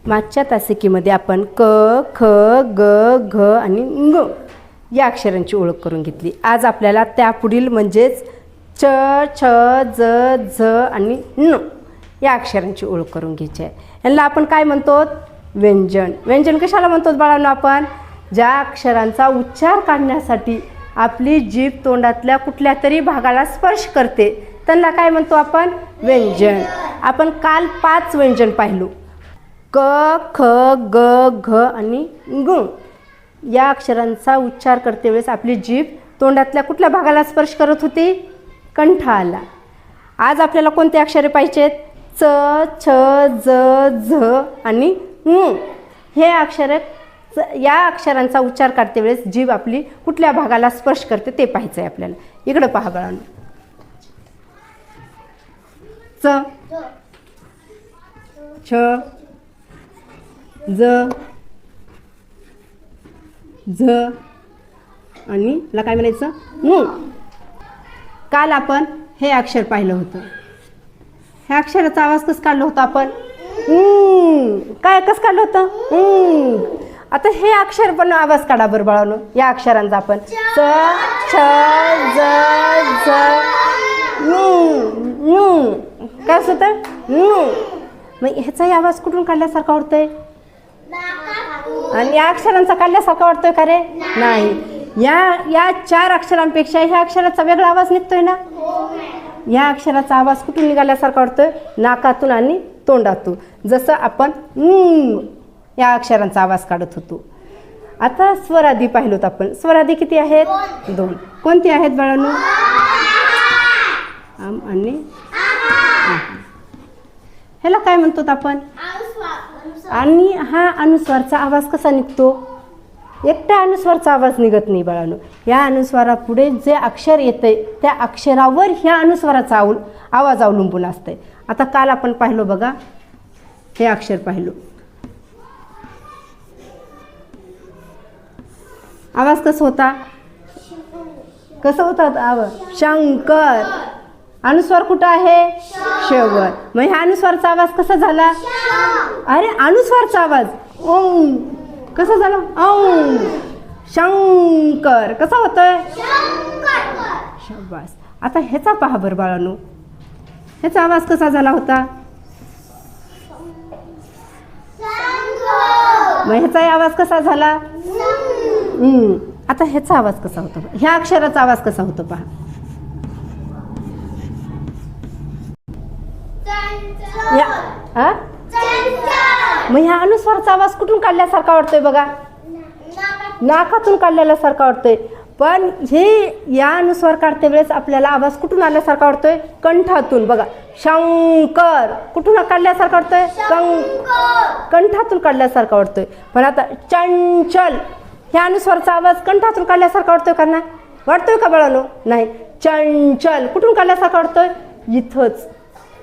मागच्या तासिकेमध्ये आपण क, ख, ग, घ आणि ङ या अक्षरांची ओळख करून घेतली. आज आपल्याला त्यापुढील म्हणजेच च, छ, ज, झ आणि न या अक्षरांची ओळख करून घ्यायची आहे. यांना आपण काय म्हणतो? व्यंजन. व्यंजन कशाला म्हणतो बाळांनो? आपण ज्या अक्षरांचा उच्चार काढण्यासाठी आपली जीभ तोंडातल्या कुठल्या तरी भागाला स्पर्श करते त्यांना काय म्हणतो आपण? व्यंजन. आपण काल 5 व्यंजन पाहिलो. क, ख, ग, घ आणि ङ या अक्षरांचा उच्चार करते वेळेस आपली जीभ तोंडातल्या कुठल्या भागाला स्पर्श करत होती? कंठाला. आज आपल्याला कोणते अक्षरे पाहिजेत? च, छ, ज, झ आणि ङ हे अक्षर या अक्षरांचा उच्चार करते वेळेस जीभ आपली कुठल्या भागाला स्पर्श करते ते पाहायचं आहे आपल्याला. इकडं पहा बाळांनो. च, छ, ज, झ आणि ला काय म्हणायचं? ङ. काल आपण हे अक्षर पाहिलं होतं. ह्या अक्षराचा आवाज कसं काढला होता आपण? काय कसं काढलं होतं? आता हे अक्षर पण आवाज काढा बरं बाळांनो. या अक्षरांचा आपण च, छ, ज, झ, ङ. काय असं होतं? मग ह्याचाही आवाज कुठून काढल्यासारखा वाटतोय? आणि या अक्षरांचा काढल्यासारखा वाटतोय का रे? नाही. या 4 अक्षरांपेक्षा ह्या अक्षराचा वेगळा आवाज निघतोय ना. या अक्षराचा आवाज कुठून निघाल्यासारखा वाटतोय? नाकातून आणि तोंडातून. जसं आपण या अक्षरांचा आवाज काढत होतो. आता स्वरादी पाहिलोत आपण. स्वरादी किती आहेत? 2. कोणती आहेत बाळांनो? आम आणि ह्याला काय म्हणतो आपण? आणि हा अनुस्वारचा आवाज कसा निघतो? एकट्या अनुस्वारचा आवाज निघत नाही बाळांनो. या अनुस्वारापुढे जे अक्षर येतंय त्या अक्षरावर ह्या अनुस्वाराचा आवाज अवलंबून असतंय. आता काल आपण पाहिलो बघा, हे अक्षर पाहिलो. आवाज कसा होता? कसं होता आवाज? शंकर. अनुस्वार कुठं आहे? शेवर. मग ह्या अनुस्वारचा आवाज कसा झाला? अरे अनुस्वारचा आवाज ओम कसा झाला? ओम. शंकर कसा होतोय? शाबास. आता ह्याचा पहा बरं बाळांनो. ह्याचा आवाज कसा झाला होता? मग ह्याचा आवाज कसा झाला? आता ह्याचा आवाज कसा होतो? ह्या अक्षराचा आवाज कसा होतो पहा. मग ह्या अनुस्वारचा आवाज कुठून काढल्यासारखा वाटतोय बघा? नाकातून काढल्यासारखा वाटतोय. पण हे या अनुस्वार काढते वेळेस आपल्याला आवाज कुठून आल्यासारखा वाटतोय? कंठातून. बघा, शंकर कुठून काढल्यासारखा वाटतोय? कंठातून काढल्यासारखा वाटतोय. पण आता चंचल ह्या अनुस्वारचा आवाज कंठातून काढल्यासारखा वाटतोय का? नाही वाटतोय का बाळांनो? नाही. चंचल कुठून काढल्यासारखा वाटतोय? इथंच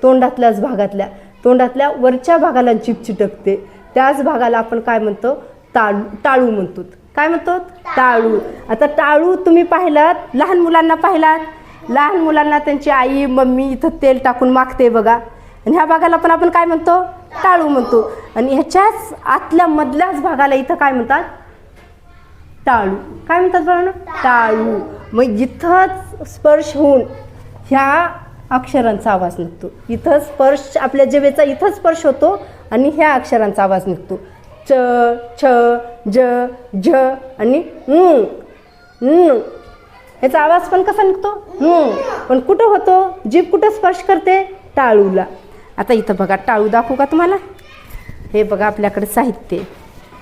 तोंडातल्याच भागातल्या, तोंडातल्या वरच्या भागाला जीभ चिटकते त्याच भागाला आपण काय म्हणतो? टाळू म्हणतो. काय म्हणतो? टाळू. आता टाळू तुम्ही पाहिलात, लहान मुलांना पाहिलात. लहान मुलांना त्यांची आई मम्मी इथं तेल टाकून मागते बघा. आणि ह्या भागाला पण आपण काय म्हणतो? टाळू म्हणतो. आणि ह्याच्याच आतल्या मधल्याच भागाला इथं काय म्हणतात? टाळू. काय म्हणतात बघा? टाळू. मग इथंच स्पर्श होऊन ह्या अक्षरांचा आवाज निघतो. इथं स्पर्श आपल्या जिभेचा इथं स्पर्श होतो आणि ह्या अक्षरांचा आवाज निघतो. च, छ, ज, झ आणि ङ. ह्याचा आवाज पण कसा निघतो? पण कुठं होतो? जीभ कुठं स्पर्श करते? टाळूला. आता इथं बघा, टाळू दाखवू का तुम्हाला? हे बघा आपल्याकडे साहित्य.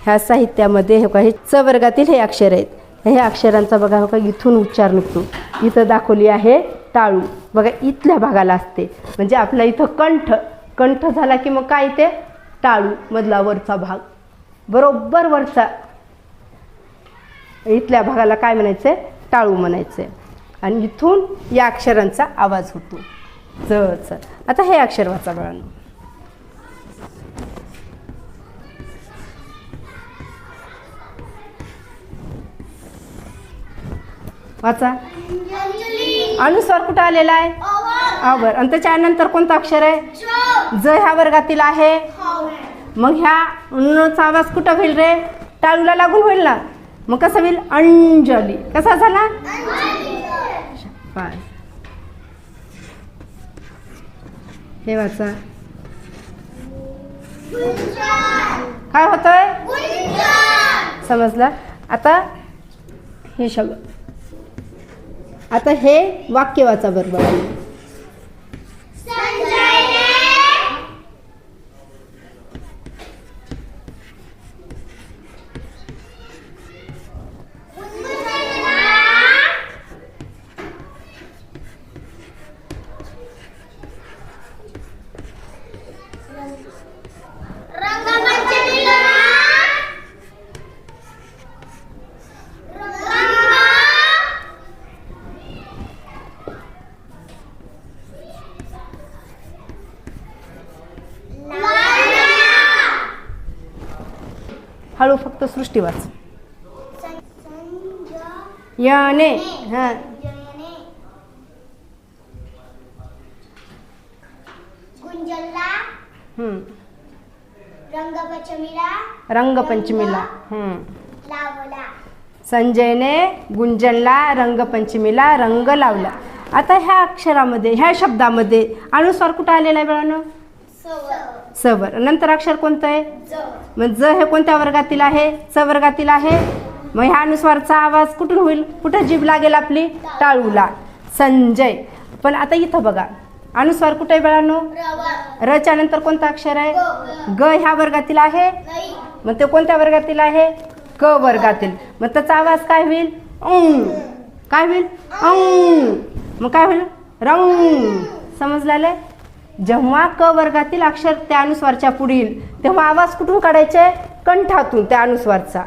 ह्या साहित्यामध्ये हे बघा, हे च वर्गातील हे अक्षर आहेत. ह्या अक्षरांचा बघा बघा इथून उच्चार निघतो. इथं दाखवली आहे टाळू. बघा इथल्या भागाला असते. म्हणजे आपला इथं कंठ झाला की मग काय ते? टाळू मधला वरचा भाग, बरोबर वरचा. इथल्या भागाला काय म्हणायचं? टाळू म्हणायचं. आणि इथून या अक्षरांचा आवाज होतो. च. आता हे अक्षर वाचा बाळांनो. वाचा. अनुस्वार कुठं आलेला आहे? आवर. आणि त्याच्यानंतर कोणतं अक्षर आहे? ज ह्या वर्गातील आहे. मग ह्या चा आवाज कुठं होईल रे? टाळूला लागून होईल ना. मग कसं होईल? अंजली. कसा झाला? हे वाचा. काय होतंय? समजलं? आता हे शब्द, आता हे वाक्य वाचा बरोबर. हळू फक्त सृष्टी वाच. याने. हा. गुंजनला. रंगपंचमीला. लावला. संजयने गुंजनला रंगपंचमीला रंग लावला. आता ह्या अक्षरामध्ये, ह्या शब्दामध्ये अनुस्वार कुठं आलेला आहे बाळांनो? स वर. नंतर अक्षर कोणतं आहे? मग ज हे कोणत्या वर्गातील आहे? च वर्गातील आहे. मग ह्या अनुस्वारचा आवाज कुठून होईल? कुठं जीभ लागेल आपली? टाळूला. संजय. पण आता इथं बघा, अनुस्वार कुठे आहे बाळांनो? रच्या नंतर कोणता अक्षर आहे? ग ह्या वर्गातील आहे. मग ते कोणत्या वर्गातील आहे? क वर्गातील. मग त्याचा आवाज काय होईल? काय होईल? मग काय होईल? रंग. समजलेलं? जेव्हा क वर्गातील अक्षर त्या अनुस्वारच्या पुढे येईल तेव्हा आवाज कुठून काढायचे? कंठातून त्या अनुस्वारचा.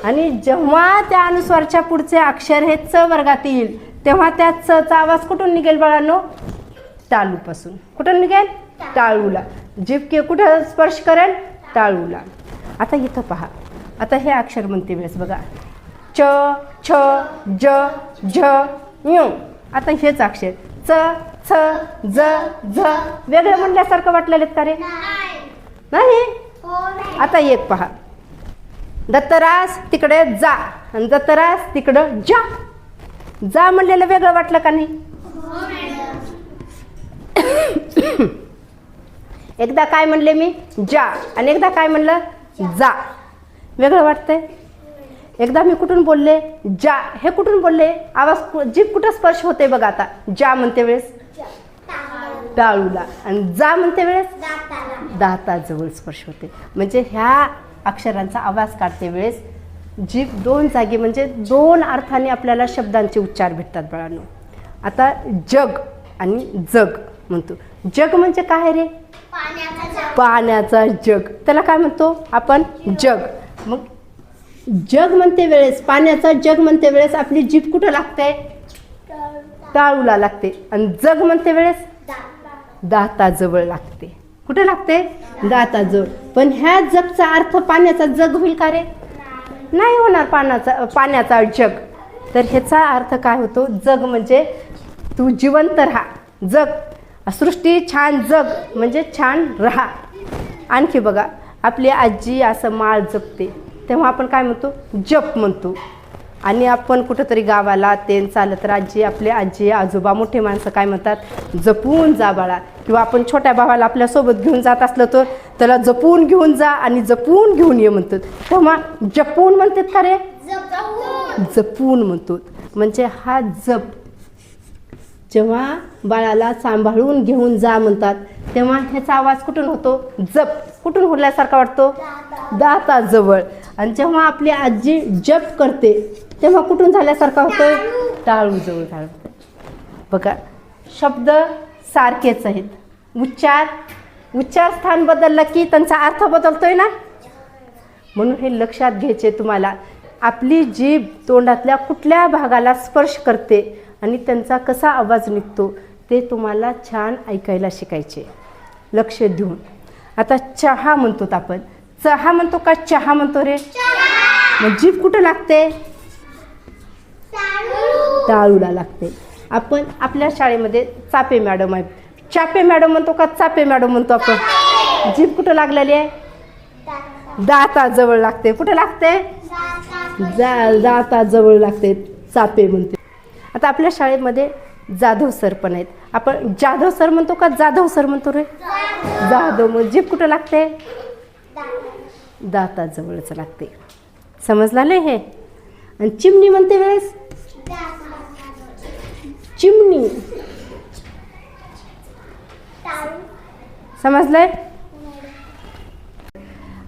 आणि जेव्हा त्या अनुस्वारच्या पुढचे अक्षर हे च वर्गात येईल तेव्हा त्या च चा आवाज कुठून निघेल बाळांनो? टाळूपासून. कुठून निघेल? टाळूला. जीभ कुठं स्पर्श करेल? टाळूला. आता इथं पहा, आता हे अक्षर म्हणते वेळेस बघा, च, छ, ज, झ, य. आता हेच अक्षर च, छ, ज, झ वेगळं म्हणल्यासारखं वाटलेलं का रे? नाही. आता एक पहा, दत्तरास तिकडे जा आणि दत्तरास तिकडं जा. जा म्हणलेलं वेगळं वाटलं का नाही? एकदा काय म्हणले मी? जा. आणि एकदा काय म्हणलं? जा. वेगळं वाटतंय. एकदा मी कुठून बोलले? जा. हे कुठून बोलले? आवाज जीभ कुठं स्पर्श होते बघा. आता जा म्हणते वेळेस टाळूला आणि जा म्हणते वेळेस दाताजवळ स्पर्श होते. म्हणजे ह्या अक्षरांचा आवाज काढते वेळेस जीभ दोन जागी, म्हणजे दोन अर्थाने आपल्याला शब्दांचे उच्चार भेटतात बाळांनो. आता जग आणि जग म्हणतो. जग म्हणजे काय रे? पाण्याचा जग. त्याला काय म्हणतो आपण? जग. मग जग म्हणते वेळेस, पाण्याचा जग म्हणते वेळेस आपली जीभ कुठं लागते? टाळूला लागते. आणि जग म्हणते वेळेस दाताजवळ लागते. कुठे लागते? दाताजवळ. पण ह्या जगचा अर्थ पाण्याचा जग होईल का रे? नाही होणार पाण्याचा जग. तर ह्याचा अर्थ काय होतो? जग म्हणजे तू जिवंत राहा. जग. सृष्टी छान जग म्हणजे छान राहा. आणखी बघा, आपली आजी असं माळ जपते तेव्हा आपण काय म्हणतो? जप म्हणतो. आणि आपण कुठंतरी गावाला ते चालत तर आपले आजी आजोबा मोठे माणसं काय म्हणतात? जपून जा बाळा. किंवा आपण छोट्या भावाला आपल्यासोबत घेऊन जात असलं तर त्याला जपून घेऊन जा आणि जपून घेऊन ये म्हणतात. तेव्हा जपून म्हणतात का रे? जपून म्हणतो. म्हणजे हा जप. जेव्हा बाळाला सांभाळून घेऊन जा म्हणतात तेव्हा ह्याचा आवाज कुठून होतो? जप. कुठून होण्यासारखा वाटतो? दाताजवळ. आणि जेव्हा आपली आजी जप करते तेव्हा कुठून झाल्यासारखा होतोय? टाळूजवळ झालं. बघा, शब्द सारखेच आहेत. उच्चार स्थान बदललं की त्यांचा अर्थ बदलतोय ना. म्हणून हे लक्षात घ्यायचे तुम्हाला. आपली जीभ तोंडातल्या कुठल्या भागाला स्पर्श करते आणि त्यांचा कसा आवाज निघतो ते तुम्हाला छान ऐकायला शिकायचे, लक्ष देऊन. आता चहा म्हणतो आपण. चहा म्हणतो का चहा म्हणतो रे? मग जीभ कुठं लागते? टाळूला लागते. आपण आपल्या शाळेमध्ये चापे मॅडम आहेत. चापे मॅडम म्हणतो का चापे मॅडम म्हणतो आपण? जीभ कुठं लागलेली आहे? दाताजवळ लागते. कुठे लागते? दाताजवळ लागते. चापे म्हणते. आता आपल्या शाळेमध्ये जाधव सर पण आहेत. आपण जाधव सर म्हणतो का जाधव सर म्हणतो रे? जाधव. मग जीभ कुठं लागते? दाताजवळच लागते. समजलं नाही हे? आणि चिमणी म्हणते वेळेस चिमणी. समजलंय?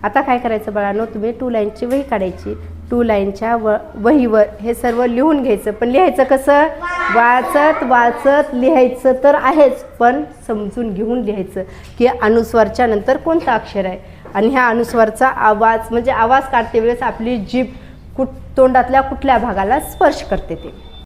आता काय करायचं बाळांनो, तुम्ही 2 लाईनची वही काढायची. 2 लाईनच्या वहीवर हे सर्व लिहून घ्यायचं. पण लिहायचं कसं? वाचत वाचत लिहायचं तर आहेच, पण समजून घेऊन लिहायचं की अनुस्वारच्या नंतर कोणता अक्षर आहे आणि ह्या अनुस्वारचा आवाज म्हणजे आवाज काढते वेळेस आपली जीभ तोंडातल्या कुठल्या भागाला स्पर्श करते ते.